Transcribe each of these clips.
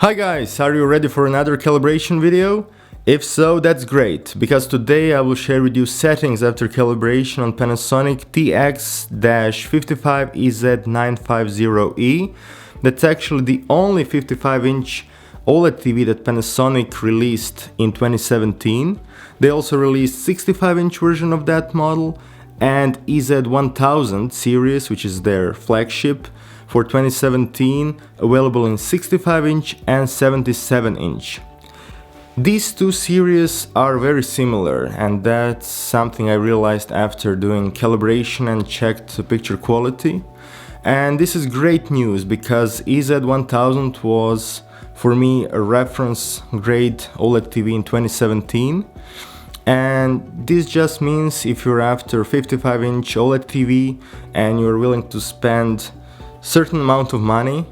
Hi guys, are you ready for another calibration video? If so, that's great, because today I will share with you settings after calibration on Panasonic TX-55EZ950E. That's actually the only 55-inch OLED TV that Panasonic released in 2017. They also released 65-inch version of that model and EZ1000 series, which is their flagship, for 2017, available in 65-inch and 77-inch. These two series are very similar, and that's something I realized after doing calibration and checked the picture quality. And this is great news because EZ1000 was for me a reference grade OLED TV in 2017. And this just means if you're after 55-inch OLED TV and you're willing to spend certain amount of money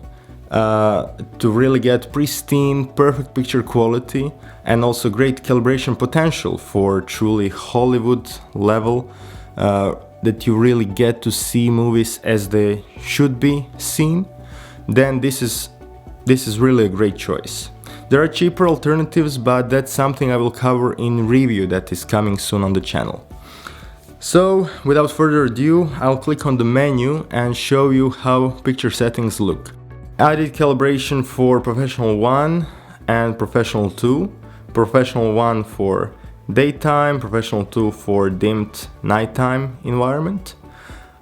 to really get pristine, perfect picture quality and also great calibration potential for truly Hollywood level, that you really get to see movies as they should be seen, then this is really a great choice. There are cheaper alternatives, but that's something I will cover in review that is coming soon on the channel. So, without further ado, I'll click on the menu and show you how picture settings look. I did calibration for Professional 1 and Professional 2. Professional 1 for daytime, Professional 2 for dimmed nighttime environment.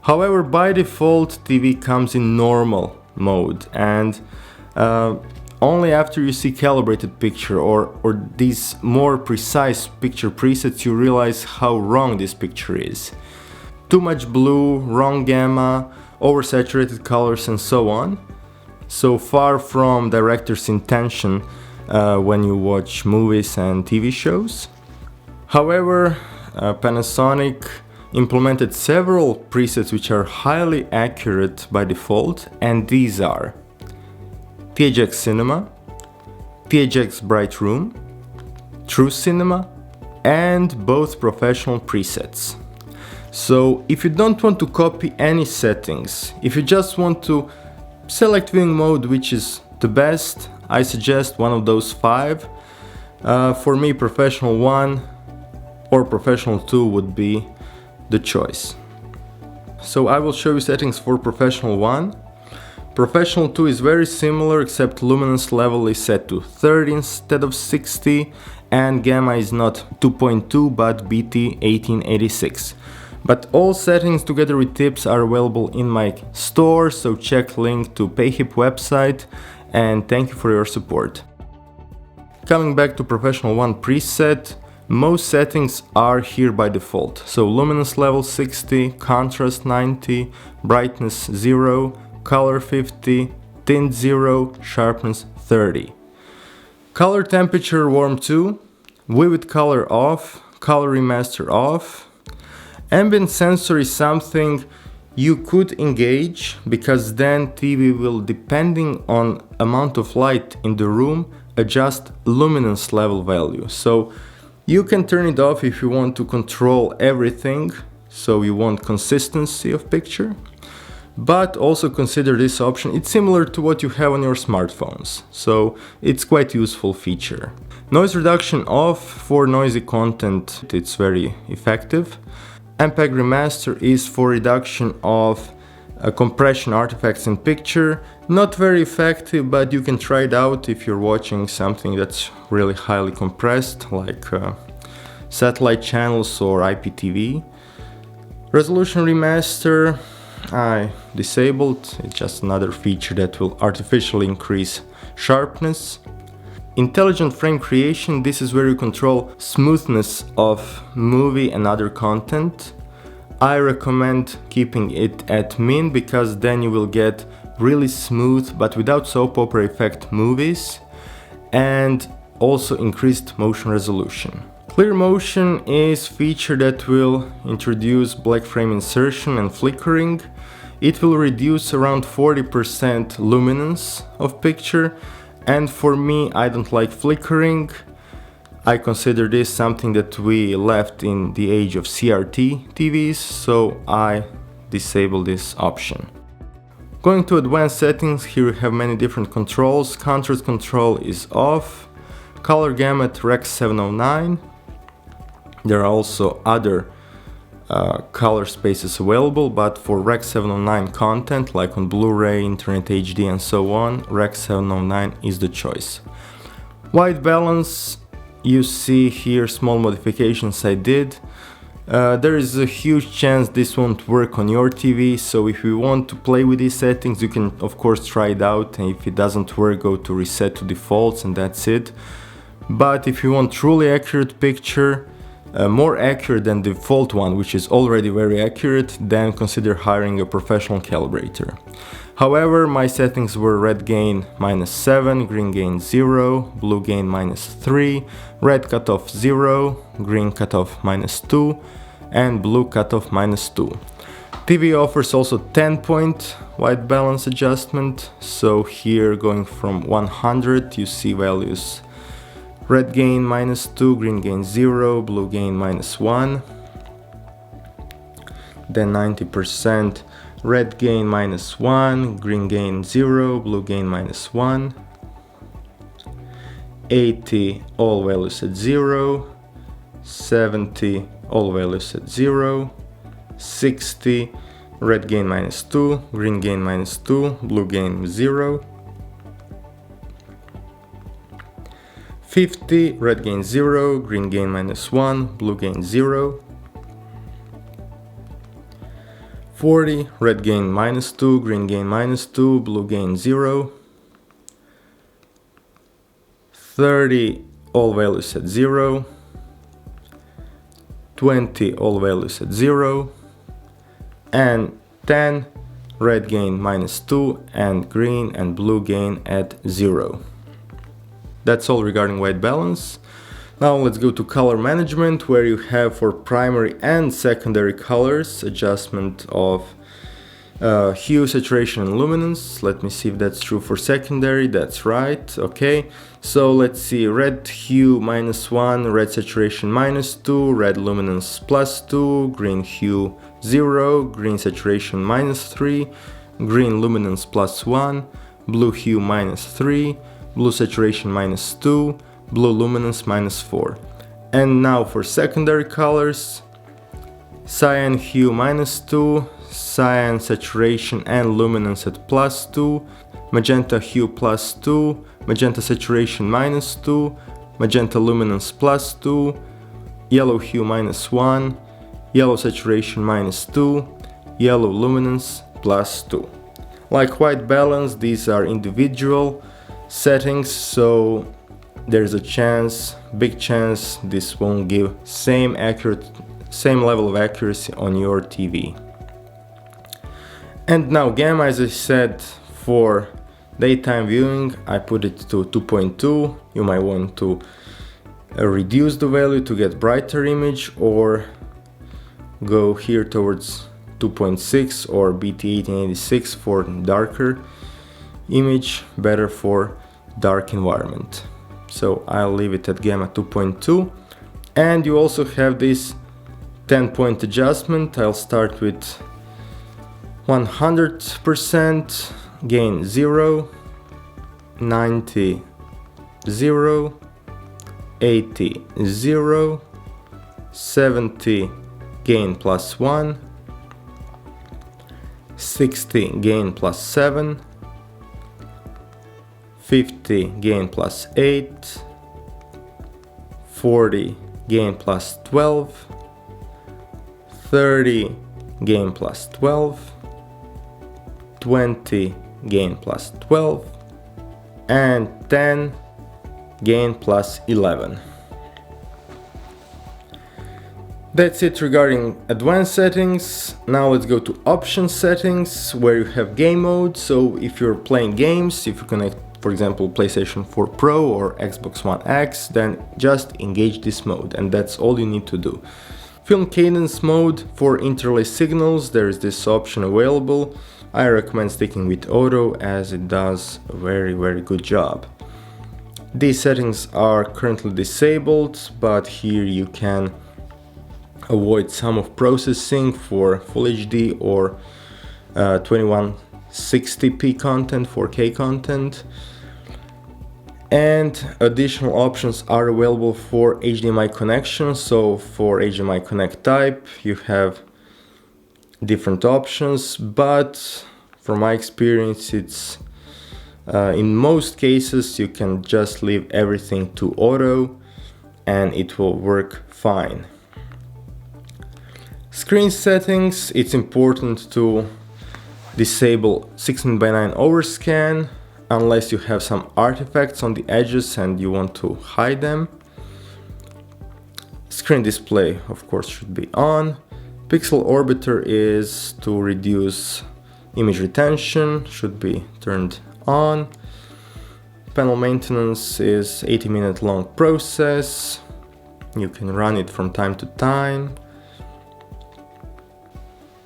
However, by default, TV comes in normal mode, and only after you see calibrated picture or these more precise picture presets you realize how wrong this picture is. Too much blue, wrong gamma, oversaturated colors and so on. So far from director's intention when you watch movies and TV shows. However, Panasonic implemented several presets which are highly accurate by default, and these are THX Cinema, THX Bright Room, True Cinema, and both professional presets. So if you don't want to copy any settings, if you just want to select viewing mode which is the best, I suggest one of those 5. For me, Professional 1 or Professional 2 would be the choice. So I will show you settings for Professional 1. Professional 2 is very similar, except luminance level is set to 30 instead of 60, and gamma is not 2.2 but BT 1886. But all settings together with tips are available in my store, so check link to PayHip website, and thank you for your support. Coming back to Professional 1 preset, most settings are here by default. So luminance level 60, contrast 90, brightness 0, color 50, tint 0, sharpness 30. Color temperature warm 2, vivid color off, color remaster off. Ambient sensor is something you could engage, because then TV will, depending on amount of light in the room, adjust luminance level value. So you can turn it off if you want to control everything, so you want consistency of picture. But also consider this option. It's similar to what you have on your smartphones, so it's quite useful feature. Noise reduction off for noisy content, it's very effective. MPEG remaster is for reduction of compression artifacts in picture. Not very effective, but you can try it out if you're watching something that's really highly compressed, like satellite channels or IPTV. Resolution remaster, I disabled. It's just another feature that will artificially increase sharpness. Intelligent frame creation, this is where you control smoothness of movie and other content. I recommend keeping it at min, because then you will get really smooth but without soap opera effect movies, and also increased motion resolution. Clear motion is feature that will introduce black frame insertion and flickering. It will reduce around 40% luminance of picture, and for me, I don't like flickering. I consider this something that we left in the age of CRT TVs, so I disable this option. Going to advanced settings, here you have many different controls. Contrast control is off. Color gamut Rec 709. There are also other color spaces available, but for Rec 709 content, like on Blu-ray, Internet HD and so on, Rec 709 is the choice. White balance, you see here small modifications I did. There is a huge chance this won't work on your TV, so if you want to play with these settings, you can of course try it out, and if it doesn't work, go to reset to defaults and that's it. But if you want truly accurate picture, more accurate than the default one, which is already very accurate, then consider hiring a professional calibrator. However, my settings were red gain -7, green gain 0, blue gain -3, red cutoff 0, green cutoff -2, and blue cutoff -2. TV offers also 10-point white balance adjustment, so here going from 100 you see values red gain -2, green gain 0, blue gain -1, then 90%, red gain -1, green gain 0, blue gain -1, 80 all values at 0, 70 all values at 0, 60 red gain -2, green gain -2, blue gain 0, 50 red gain 0, green gain -1, blue gain 0, 40 red gain -2, green gain -2, blue gain 0, 30 all values at 0, 20 all values at 0, and 10 red gain -2 and green and blue gain at 0. That's all regarding white balance. Now let's go to color management, where you have for primary and secondary colors adjustment of hue, saturation and luminance. Let me see if that's true for secondary. That's right. Okay, so let's see, red hue -1, red saturation -2, red luminance +2, green hue 0, green saturation -3, green luminance +1, blue hue -3, blue saturation -2, blue luminance -4. And now for secondary colors, cyan hue -2, cyan saturation and luminance at +2, magenta hue +2, magenta saturation -2, magenta luminance +2, yellow hue -1, yellow saturation -2, yellow luminance +2. Like white balance, these are individual settings, so there's a chance, big chance, this won't give same level of accuracy on your TV. And now gamma, as I said, for daytime viewing I put it to 2.2. You might want to reduce the value to get brighter image, or go here towards 2.6 or BT1886 for darker image, better for dark environment. So I'll leave it at gamma 2.2. And you also have this 10-point adjustment. I'll start with 100%, gain 0, 90, 0, 80, 0, 70, gain +1, 60, gain +7, 50, gain +8, 40, gain +12, 30, gain +12, 20, gain +12, and 10, gain +11. That's it regarding advanced settings. Now let's go to option settings, where you have game mode. So if you're playing games, if you connect, for example, PlayStation 4 Pro or Xbox One X, then just engage this mode, and that's all you need to do. Film cadence mode, for interlace signals, there is this option available. I recommend sticking with auto, as it does a very good job. These settings are currently disabled, but here you can avoid some of processing for Full HD or 60p content, 4K content. And additional options are available for HDMI connection. So for HDMI connect type, you have different options, but from my experience, it's in most cases you can just leave everything to auto and it will work fine. Screen settings, it's important to disable 16:9 overscan unless you have some artifacts on the edges and you want to hide them. Screen display, of course, should be on. Pixel orbiter is to reduce image retention, should be turned on. Panel maintenance is 80-minute long process. You can run it from time to time.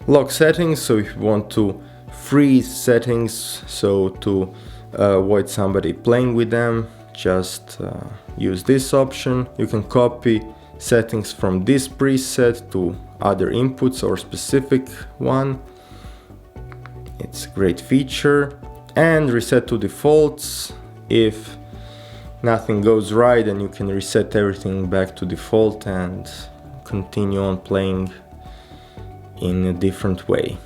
Lock settings, so if you want to freeze settings, so to avoid somebody playing with them, just use this option. You can copy settings from this preset to other inputs or specific one. It's a great feature. And reset to defaults. If nothing goes right, then you can reset everything back to default and continue on playing in a different way.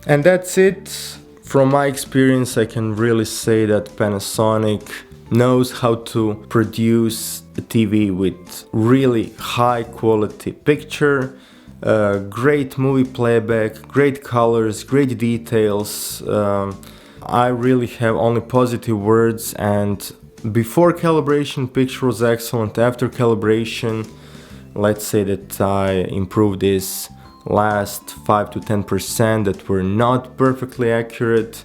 And that's it. From my experience, I can really say that Panasonic knows how to produce a TV with really high quality picture, great movie playback, great colors, great details. I really have only positive words, and before calibration picture was excellent. After calibration, let's say that I improved this last 5 to 10% that were not perfectly accurate,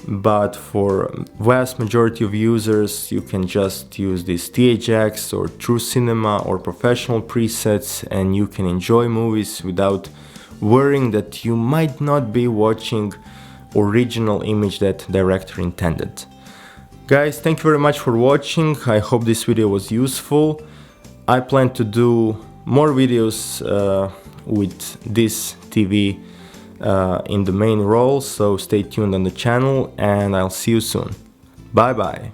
but for vast majority of users you can just use this THX or True Cinema or professional presets and you can enjoy movies without worrying that you might not be watching original image that director intended. Guys, thank you very much for watching. I hope this video was useful. I plan to do more videos with this TV in the main role, so stay tuned on the channel and I'll see you soon. Bye bye.